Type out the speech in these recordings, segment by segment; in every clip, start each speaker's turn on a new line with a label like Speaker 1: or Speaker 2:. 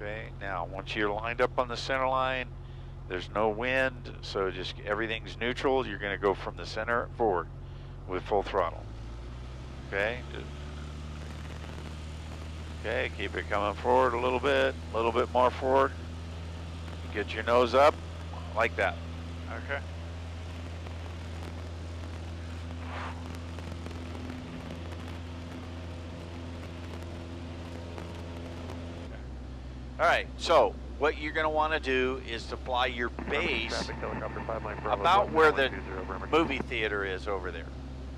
Speaker 1: Okay, now once you're lined up on the center line, there's no wind, so just everything's neutral. You're going to go from the center forward with full throttle. Okay. Okay, keep it coming forward a little bit more forward. Get your nose up, like that.
Speaker 2: Okay.
Speaker 1: All right, so what you're going to want to do is to fly your base about where the movie theater is over there.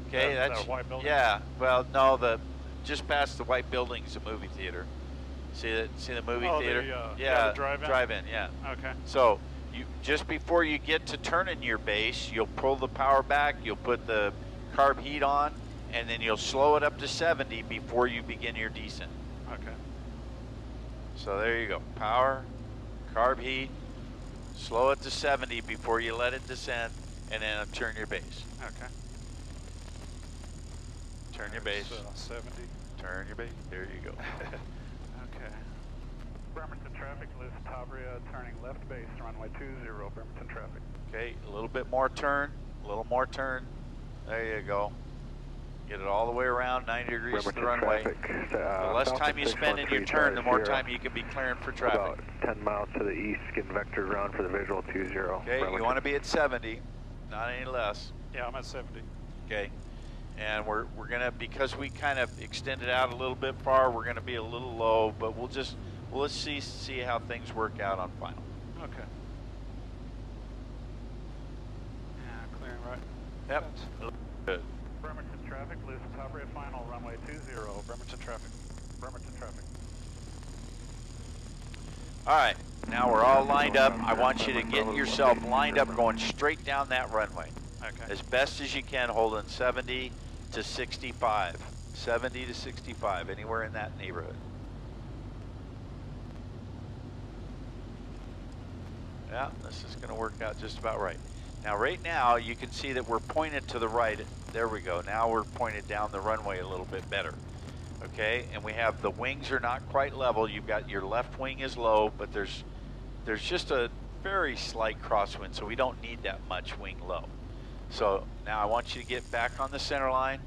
Speaker 1: Okay,
Speaker 2: that's white building?
Speaker 1: Yeah, well, no, just past the white building's a movie theater. See the movie theater?
Speaker 2: Yeah, the drive-in?
Speaker 1: Drive-in, yeah.
Speaker 2: Okay.
Speaker 1: So just before you get to turning your base, you'll pull the power back, you'll put the carb heat on, and then you'll slow it up to 70 before you begin your descent.
Speaker 2: Okay.
Speaker 1: So there you go. Power, carb heat, slow it to 70 before you let it descend, and then turn your base.
Speaker 2: Okay.
Speaker 1: Turn your base.
Speaker 2: 70.
Speaker 1: Turn your base. There you go.
Speaker 2: Okay. Bremerton traffic, Liz Tabria, turning left base, runway 20, Bremerton traffic.
Speaker 1: Okay, a little bit more turn, a little more turn. There you go. Get it all the way around, 90 degrees to the runway. The less time you spend in your turn, the more time you can be clearing for traffic.
Speaker 3: About 10 miles to the east, getting vector ground for the visual 20.
Speaker 1: Okay, you want to be at 70, not any less.
Speaker 2: Yeah, I'm at 70.
Speaker 1: Okay, and we're gonna, because we kind of extended out a little bit far, we're gonna be a little low, but let's see how things work out on final.
Speaker 2: Okay. Yeah, clearing right.
Speaker 1: Yep. Good.
Speaker 2: Bremerton traffic, Liz Tabria final, runway 20, Bremerton traffic. Bremerton traffic.
Speaker 1: All right, now we're all lined up. I want you to get yourself lined up going straight down that runway.
Speaker 2: Okay.
Speaker 1: As best as you can, holding 70 to 65. 70 to 65, anywhere in that neighborhood. Yeah, this is gonna work out just about right. Now, right now, you can see that we're pointed to the right. There we go. Now we're pointed down the runway a little bit better. Okay, and we have the wings are not quite level. You've got your left wing is low, but there's just a very slight crosswind, so we don't need that much wing low. So now I want you to get back on the center line,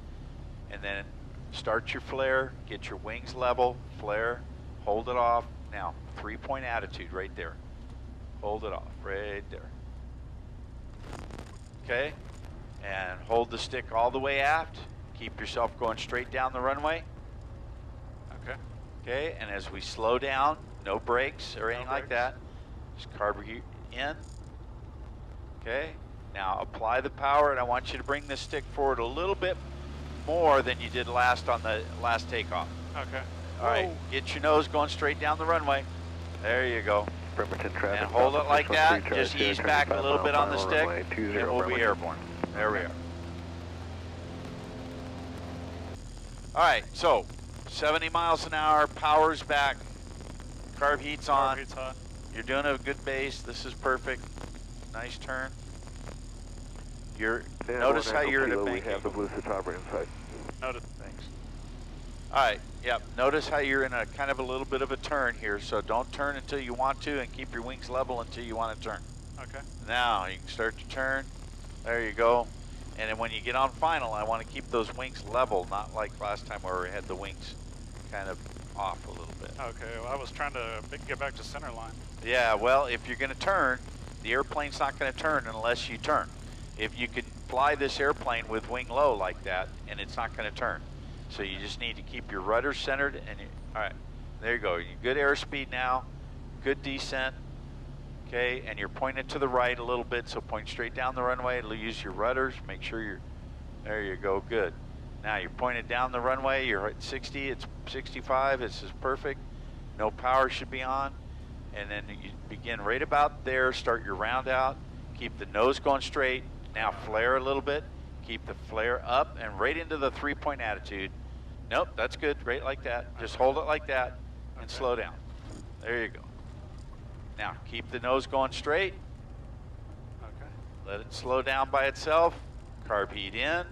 Speaker 1: and then start your flare, get your wings level, flare, hold it off. Now, 3-point attitude right there. Hold it off, right there. Okay, and hold the stick all the way aft. Keep yourself going straight down the runway.
Speaker 2: Okay.
Speaker 1: Okay, and as we slow down, no brakes or anything like that. Just carb heat in. Okay, now apply the power, and I want you to bring the stick forward a little bit more than you did last on the last takeoff.
Speaker 2: Okay.
Speaker 1: All right, get your nose going straight down the runway. There you go.
Speaker 3: Bremerton traffic.
Speaker 1: And hold it like that. Just ease back a little bit on the stick, and we'll be airborne. There we are. All right, so 70 miles an hour, power's back, carb heat's on.
Speaker 2: Carb heat's hot.
Speaker 1: You're doing a good base. This is perfect. Nice turn. Notice how you're at a bank
Speaker 3: We have the Blue Tabria in sight.
Speaker 2: Noted.
Speaker 1: Thanks. All right, yep. Notice how you're in a kind of a little bit of a turn here, so don't turn until you want to, and keep your wings level until you want to turn.
Speaker 2: Okay.
Speaker 1: Now you can start to turn. There you go. And then when you get on final, I want to keep those wings level, not like last time where we had the wings kind of off a little bit.
Speaker 2: Okay, well, I was trying to get back to center line.
Speaker 1: Yeah, well, if you're going to turn, the airplane's not going to turn unless you turn. If you can fly this airplane with wing low like that, and it's not going to turn. So you just need to keep your rudder centered, and all right, there you go. You're good airspeed now, good descent, okay, and you're pointed to the right a little bit, so point straight down the runway, use your rudders, make sure you're, there you go, good. Now you're pointed down the runway, you're at 60, it's 65, this is perfect, no power should be on, and then you begin right about there, start your round out, keep the nose going straight, now flare a little bit, keep the flare up and right into the 3-point attitude. Nope, that's good, right like that. Just hold it like that and slow down. There you go. Now keep the nose going straight.
Speaker 2: Okay.
Speaker 1: Let it slow down by itself. Carb heat in.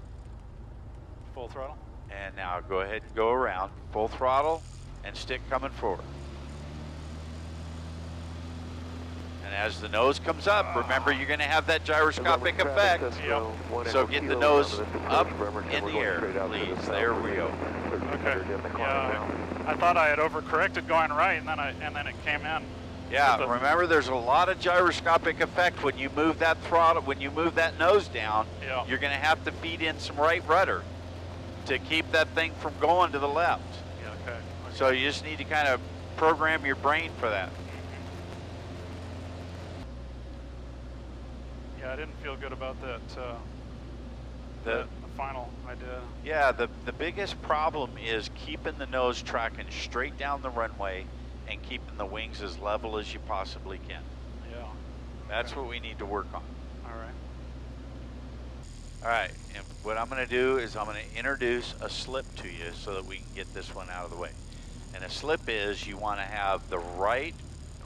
Speaker 2: Full throttle.
Speaker 1: And now go ahead and go around. Full throttle and stick coming forward. as the nose comes up, remember you're going to have that gyroscopic effect. So get the nose up in the air, please. There we go.
Speaker 2: Okay. Yeah, I thought I had overcorrected going right, and then it came in.
Speaker 1: Yeah, remember there's a lot of gyroscopic effect when you move that throttle, when you move that nose down.
Speaker 2: Yeah.
Speaker 1: You're going to have to feed in some right rudder to keep that thing from going to the left.
Speaker 2: Yeah, okay.
Speaker 1: So you just need to kind of program your brain for that.
Speaker 2: Yeah, I didn't feel good about that.
Speaker 1: The
Speaker 2: final idea.
Speaker 1: Yeah, the biggest problem is keeping the nose tracking straight down the runway and keeping the wings as level as you possibly can.
Speaker 2: Yeah.
Speaker 1: That's what we need to work on.
Speaker 2: All right.
Speaker 1: All right, and what I'm going to do is I'm going to introduce a slip to you so that we can get this one out of the way. And a slip is you want to have the right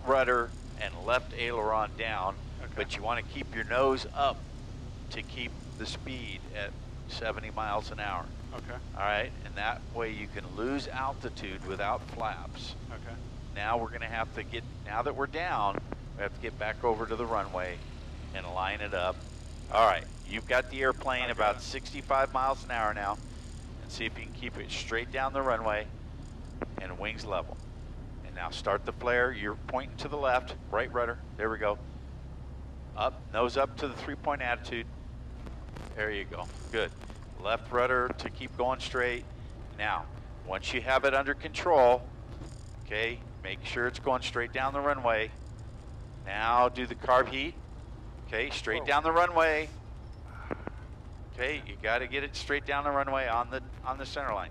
Speaker 1: rudder and left aileron down, but you want to keep your nose up to keep the speed at 70 miles an hour.
Speaker 2: Okay.
Speaker 1: All right, and that way you can lose altitude without flaps.
Speaker 2: Okay.
Speaker 1: Now we're going to have to get, now that we're down, we have to get back over to the runway and line it up. All right, you've got the airplane about 65 miles an hour now, and see if you can keep it straight down the runway and wings level. And now start the flare. You're pointing to the left, right rudder. There we go. Up, nose up to the 3-point attitude. There you go. Good. Left rudder to keep going straight. Now, once you have it under control, okay, make sure it's going straight down the runway. Now do the carb heat. Okay, straight down the runway. Okay, you got to get it straight down the runway on the center line.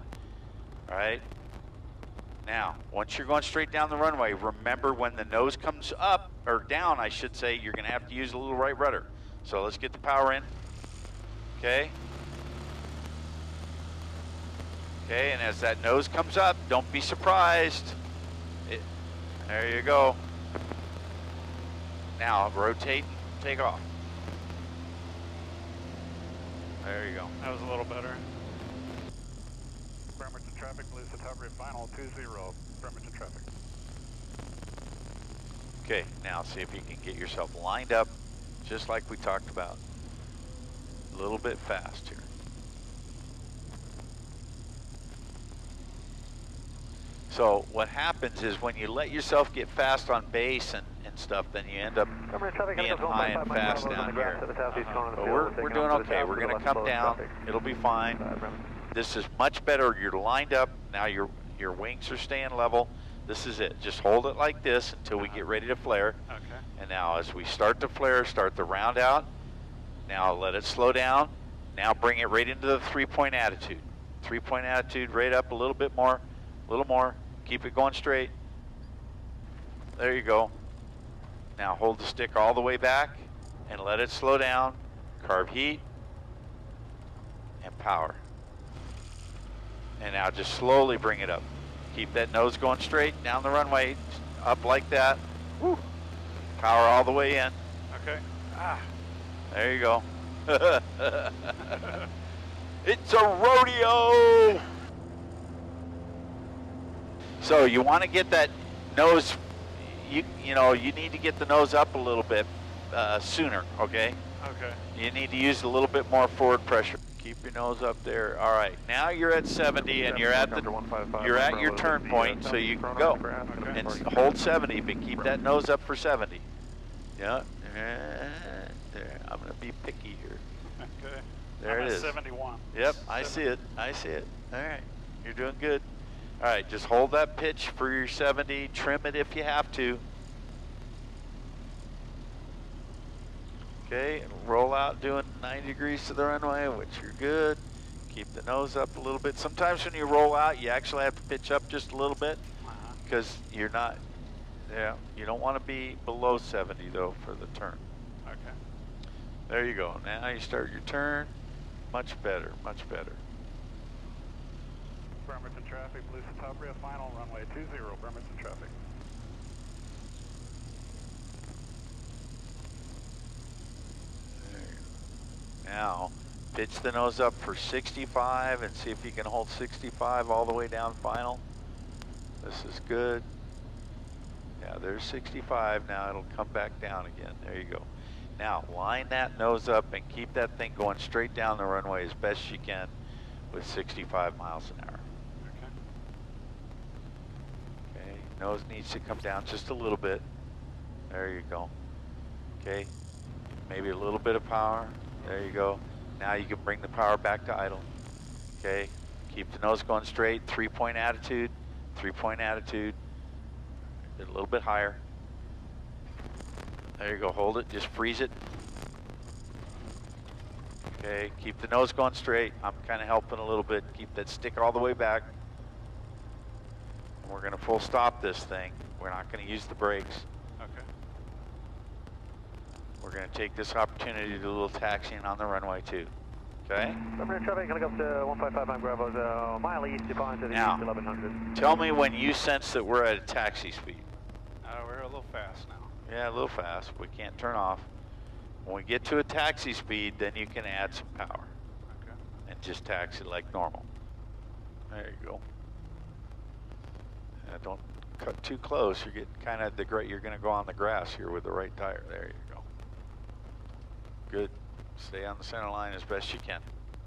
Speaker 1: All right. Now, once you're going straight down the runway, remember when the nose comes up, or down, I should say, you're going to have to use a little right rudder. So let's get the power in. Okay. Okay, and as that nose comes up, don't be surprised. There you go. Now, rotate and take off. There you go.
Speaker 2: That was a little better. Bremerton traffic, Blue Citabria final 20, Bremerton traffic.
Speaker 1: Okay, now see if you can get yourself lined up just like we talked about. A little bit fast here. So what happens is when you let yourself get fast on base and stuff, then you end up being high and fast down here. But we're doing okay. We're going to come down. It'll be fine. This is much better. You're lined up. Now your wings are staying level. This is it. Just hold it like this until we get ready to flare.
Speaker 2: Okay.
Speaker 1: And now as we start to flare, start the round out. Now let it slow down. Now bring it right into the 3-point attitude. 3-point attitude, right up a little bit more, a little more. Keep it going straight. There you go. Now hold the stick all the way back and let it slow down. Carb heat and power. And now just slowly bring it up. Keep that nose going straight down the runway, up like that. Woo. Power all the way in.
Speaker 2: Okay.
Speaker 1: There you go. It's a rodeo. So you want to get that nose, you need to get the nose up a little bit sooner, okay?
Speaker 2: Okay.
Speaker 1: You need to use a little bit more forward pressure. Keep your nose up there. All right, now you're at 70 and you're at your turn point, so you can go.
Speaker 2: Okay.
Speaker 1: And hold 70, but keep that nose up for 70. Yeah. There. I'm going to be picky here.
Speaker 2: Okay.
Speaker 1: There it is.
Speaker 2: 71.
Speaker 1: Yep, I see it. I see it. All right, you're doing good. All right, just hold that pitch for your 70. Trim it if you have to. Okay, and roll out doing 90 degrees to the runway, which you're good. Keep the nose up a little bit. Sometimes when you roll out, you actually have to pitch up just a little bit because you're not, you don't want to be below 70 though for the turn.
Speaker 2: Okay.
Speaker 1: There you go. Now you start your turn. Much better, much better.
Speaker 2: Bremerton traffic, Blue Citabria final runway 20, Bremerton traffic.
Speaker 1: Now, pitch the nose up for 65 and see if you can hold 65 all the way down final. This is good. Yeah, there's 65. Now it'll come back down again. There you go. Now line that nose up and keep that thing going straight down the runway as best you can with 65 miles an hour. Okay, nose needs to come down just a little bit. There you go. Okay, maybe a little bit of power. There you go. Now you can bring the power back to idle. Okay, keep the nose going straight, 3-point attitude, 3-point attitude. A little bit higher. There you go, hold it, just freeze it. Okay, keep the nose going straight. I'm kind of helping a little bit. Keep that stick all the way back. And we're gonna full stop this thing. We're not gonna use the brakes.
Speaker 2: Okay.
Speaker 1: We're gonna take this opportunity to do a little taxiing on the runway too. Okay?
Speaker 3: Number traffic, helicopter 1559 Bravo's a mile east, departing to the
Speaker 1: Now,
Speaker 3: east 1100.
Speaker 1: Tell me when you sense that we're at a taxi speed.
Speaker 2: We're a little fast now.
Speaker 1: Yeah, a little fast. We can't turn off. When we get to a taxi speed, then you can add some power.
Speaker 2: Okay.
Speaker 1: And just taxi like normal. There you go. Don't cut too close. You're getting kind of you're going to go on the grass here with the right tire. There you go. Good. Stay on the center line as best you can.